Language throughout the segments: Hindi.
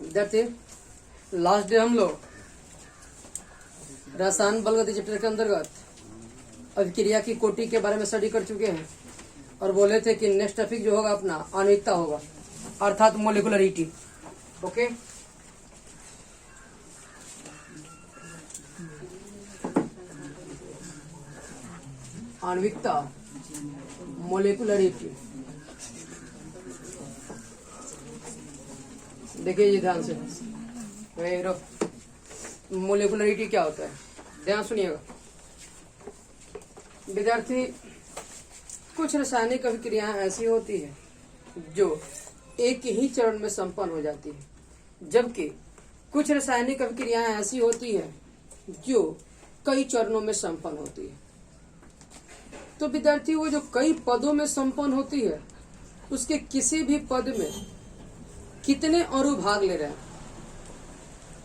विद्यार्थी लास्ट डे हम लोग रसायन बलगति चैप्टर के अंतर्गत अभिक्रिया की कोटि के बारे में स्टडी कर चुके हैं और बोले थे कि नेक्स्ट टॉपिक जो होगा अपना आणविकता होगा, अर्थात मोलिकुलरिटी। Okay, आणविकता, molecularity. देखिए ये ध्यान से, मोलिकुलरिटी क्या होता है, ध्यान सुनिएगा विद्यार्थी। कुछ रासायनिक अभिक्रियाएं ऐसी होती है जो एक ही चरण में संपन्न हो जाती है, जबकि कुछ रासायनिक अभिक्रियाएं ऐसी होती है जो कई चरणों में संपन्न होती है। तो विद्यार्थी वो जो कई पदों में संपन्न होती है, उसके किसी भी पद में कितने अणु भाग ले रहे हैं,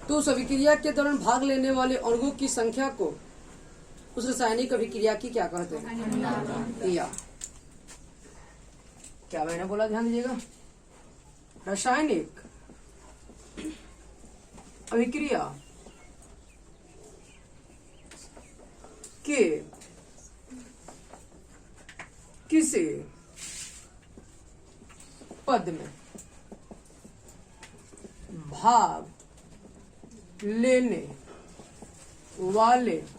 तो उस अभिक्रिया के दौरान भाग लेने वाले अणुओं की संख्या को उस रासायनिक अभिक्रिया की क्या कहते हैं, या क्या मैंने बोला, ध्यान दीजिएगा। रासायनिक अभिक्रिया के किसी पद में भाग लेने वाले कुल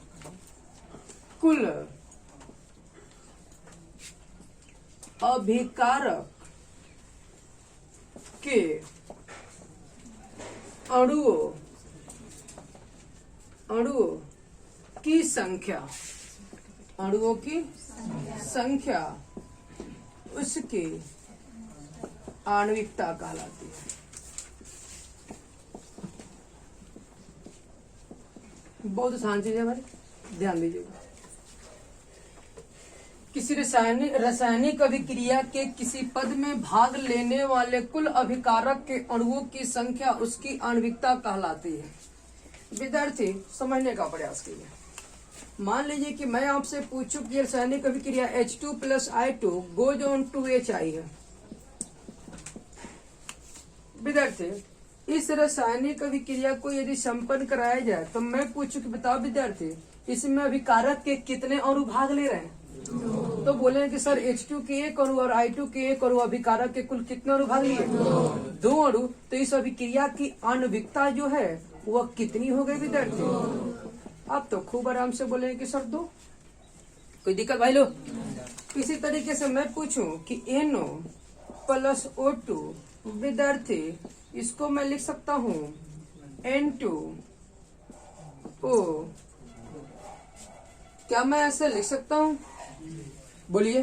अभिकारक के अणुओं की संख्या उसकी आणविकता कहलाती है। बहुत आसान चीज है भाई, ध्यान दीजिएगा। किसी रासायनिक अभिक्रिया के किसी पद में भाग लेने वाले कुल अभिकारक के अणुओं की संख्या उसकी आणविकता कहलाती है। विद्यार्थी समझने का प्रयास कीजिए। मान लीजिए कि मैं आपसे पूछूं कि रासायनिक अभिक्रिया H2 + I2 goes on to HI है। विद्यार्थी इस रासायनिक अभिक्रिया को यदि संपन्न कराया जाए तो मैं पूछूं कि बताओ विद्यार्थी, इसमें अभिकारक के कितने अणु भाग ले रहे हैं? तो बोले कि सर H2 के एक अणु और I2 के एक अणु, अभिकारक के कुल कितने अणु भाग लिए? 2 अणु। तो इस अभिक्रिया की आणविकता जो है वह कितनी हो गई विद्यार्थी? आप तो खूब आराम से बोले कि सर 2। कोई दिक्कत भाई लोग? इसी तरीके से मैं पूछूं कि NO + O2, विद्यार्थी इसको मैं लिख सकता हूँ N2O। क्या मैं ऐसे लिख सकता हूँ? बोलिए।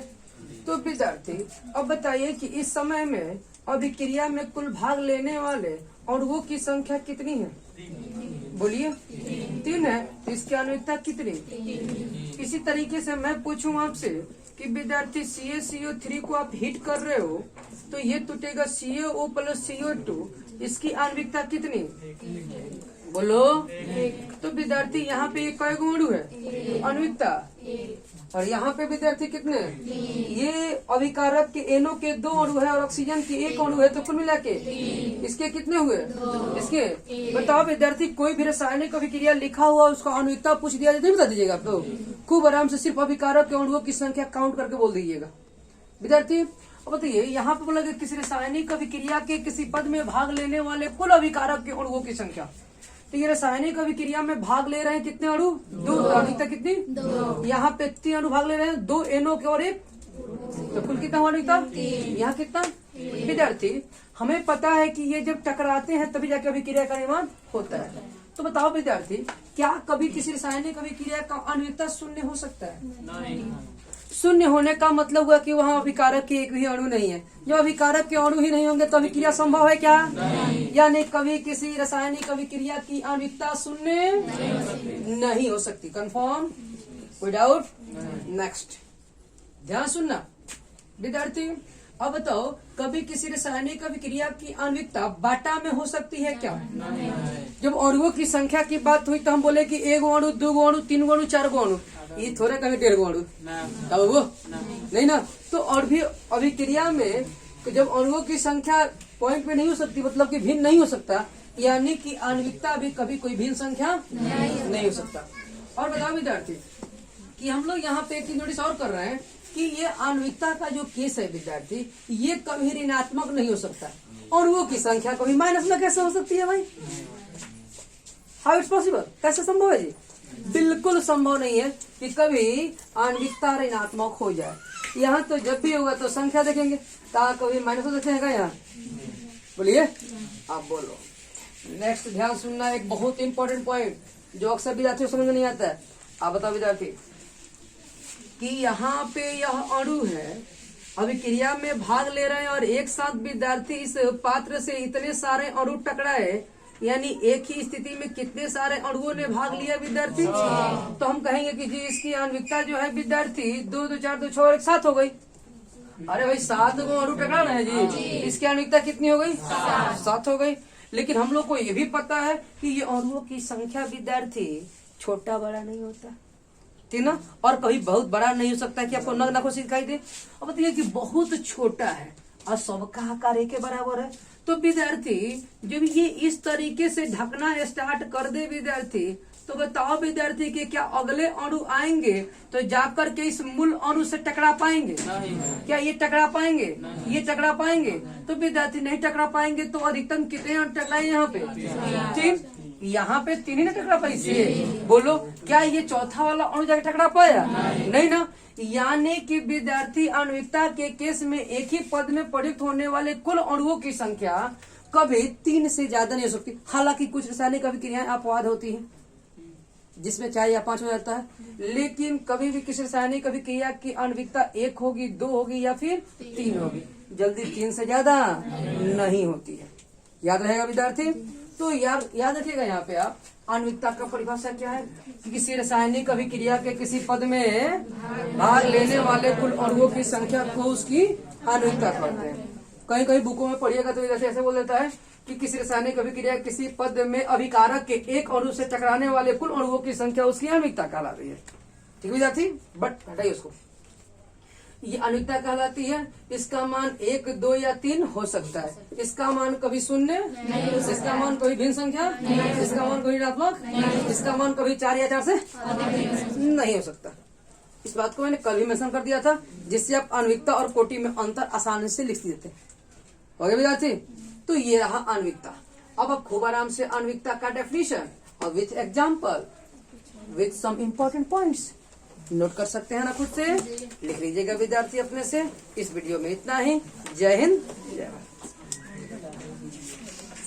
तो विद्यार्थी अब बताइए कि इस समय में अभिक्रिया में कुल भाग लेने वाले अणुओं की संख्या कितनी है? बोलिए। 3 है। तो इसकी आणविकता कितनी? इसी तरीके से मैं पूछूं आपसे कि विद्यार्थी CaCO3 को आप हीट कर रहे हो तो ये टूटेगा CaO + CO2, इसकी आणविकता कितनी? बोलो। तो विद्यार्थी यहाँ पे ये कई अणु है आणविकता, और यहाँ पे विद्यार्थी कितने? ये अभिकारक के NO के 2 अणु है और ऑक्सीजन के 1 अणु है, तो कुल मिला के इसके कितने हुए? इसके बताओ विद्यार्थी, कोई भी रासायनिक अभिक्रिया लिखा हुआ उसका आणविकता पूछ दिया जाए, बता दीजिएगा आप लोग। खूब आराम से सिर्फ अभिकारक के अणुओं की संख्या काउंट करके बोल दीजिएगा विद्यार्थी। अब बताइए यहाँ पे बोला किसी रासायनिक अभिक्रिया के किसी पद में भाग लेने वाले कुल अभिकारक के अणुओं की संख्या। तो ये रासायनिक अभिक्रिया में भाग ले रहे हैं कितने अणु? 2। आणविकता कितनी? 2। यहाँ पे 3 अणु भाग ले रहे हैं, 2 NO के और 1, तो कुल कितना आणविकता? यहाँ कितना? विद्यार्थी हमें पता है कि ये जब टकराते हैं तभी जाके अभिक्रिया का निर्माण होता है। तो बताओ विद्यार्थी, क्या कभी किसी रासायनिक अभिक्रिया का आणविकता 0 हो सकता है? नहीं। 0 होने का मतलब हुआ कि वहाँ अभिकारक के एक भी अणु नहीं है। जब अभिकारक के अणु ही नहीं होंगे तो अभिक्रिया संभव है क्या? यानी कभी किसी रासायनिक अभिक्रिया की आणविकता 0 नहीं हो सकती। कंफर्म? कोई डाउट? नेक्स्ट, ध्यान सुनना विद्यार्थी। अब बताओ कभी किसी रासायनिक अभिक्रिया की आणविकता बाटा में हो सकती है क्या? जब अणुओं की संख्या की बात हुई तो हम बोले कि 1 अणु, 2 अणु, 3 अणु, 4 अणु, ये थोड़ा कभी 1.5 अणु, तब वो नहीं ना। तो और भी अभिक्रिया में कि जब अणुओं की संख्या पॉइंट पे नहीं हो सकती, मतलब कि भिन्न नहीं हो सकता, यानी कि आणविकता भी कभी कोई भिन्न संख्या नहीं हो सकता। और बताओ विद्यार्थी कि हम लोग यहाँ पे एक चीज नोटिस और कर रहे हैं कि ये आणविकता का जो केस है विद्यार्थी, ये कभी ऋणात्मक नहीं हो सकता। अणुओं की संख्या कभी माइनस में कैसे हो सकती है भाई? How it's possible? कैसे संभव है जी? बिल्कुल संभव नहीं है कि कभी आणविकता ऋणात्मक हो जाए। यहाँ तो जब भी होगा तो संख्या देखेंगे, कभी माइनस हो सकते हैं यहाँ? बोलिए, आप बोलो। नेक्स्ट ध्यान सुनना, एक बहुत इंपॉर्टेंट पॉइंट जो अक्सर विद्यार्थियों को समझ में नहीं आता है। आप बताओ विद्यार्थी कि यहाँ पे यह अणु है, अभिक्रिया में भाग ले रहे हैं और एक साथ विद्यार्थी इस पात्र से इतने सारे अणु टकराए, यानी एक ही स्थिति में कितने सारे अणुओं ने भाग लिया विद्यार्थी? तो हम कहेंगे कि जी इसकी आणविकता जो है विद्यार्थी 2 2 4 2 6 एक साथ हो गई। अरे भाई 7 गो अणु टकरा रहे हैं जी, इसकी आणविकता कितनी हो गई? 7 हो गई। लेकिन हम लोग को ये भी पता है कि ये अणुओं की संख्या विद्यार्थी छोटा बड़ा नहीं होता, ठीक ना, और कभी बहुत बड़ा नहीं हो सकता कि आपको नग नखो दिखाई दे। अब बताइए कि बहुत छोटा है और सबका आकार एक के बराबर है, तो विद्यार्थी जब ये इस तरीके से ढकना स्टार्ट कर दे विद्यार्थी, तो बताओ विद्यार्थी कि क्या अगले अणु आएंगे तो जाकर के इस मूल अणु से टकरा पाएंगे? क्या ये टकरा पाएंगे? ये टकरा पाएंगे? तो विद्यार्थी नहीं टकरा पाएंगे। तो अधिकतम कितने अणु टकराए यहाँ पे? 3। यहाँ पे 3 ही ना टकरा पाई से। बोलो, क्या ये चौथा वाला अणु जाकर टकरा पाया? नहीं ना। यानी कि विद्यार्थी आणविकता के केस में एक ही पद में प्रयुक्त होने वाले कुल अणुओं की संख्या कभी 3 से ज्यादा नहीं हो सकती। हालांकि कुछ रासायनिक अभिक्रियाएं अपवाद होती हैं जिसमें 4 या 5 हो जाता है, लेकिन कभी भी किसी रासायनिक अभिक्रिया की आणविकता 1 होगी, 2 होगी या फिर 3 होगी, जल्दी 3 से ज्यादा नहीं होती है। याद रहेगा विद्यार्थी? तो याद रखिएगा यहाँ पे आप आणविकता का परिभाषा क्या है कि किसी रासायनिक अभिक्रिया के किसी पद में भाग लेने वाले कुल अणुओं की संख्या को उसकी आणविकता कहते हैं। कहीं कहीं बुकों में पढ़िएगा तो जैसे ऐसे बोल देता है कि किसी रासायनिक अभिक्रिया किसी पद में अभिकारक के एक अणु से टकराने वाले कुल अणुओं की संख्या उसकी आणविकता कहलाती है। ठीक विद्यार्थी, बट हटाइए उसको। ये आणविकता कहलाती है। इसका मान 1, 2 या 3 हो सकता है। इसका मान कभी 0, इसका मान कभी भिन्न संख्या, इसका मान कभी ऋणात्मक, इसका मान कभी 4 या 4 से नहीं हो सकता। इस बात को मैंने कल ही मेंशन कर दिया था, जिससे आप आणविकता और कोटि में अंतर आसानी से लिख देते। हो गया विद्यार्थी? तो ये रहा आणविकता। अब आप खूब आराम से आणविकता का डेफिनेशन और with example with some important points note कर सकते हैं ना, खुद से लिख लीजिएगा विद्यार्थी अपने से। इस वीडियो में इतना ही। जय हिंद, जय भारत।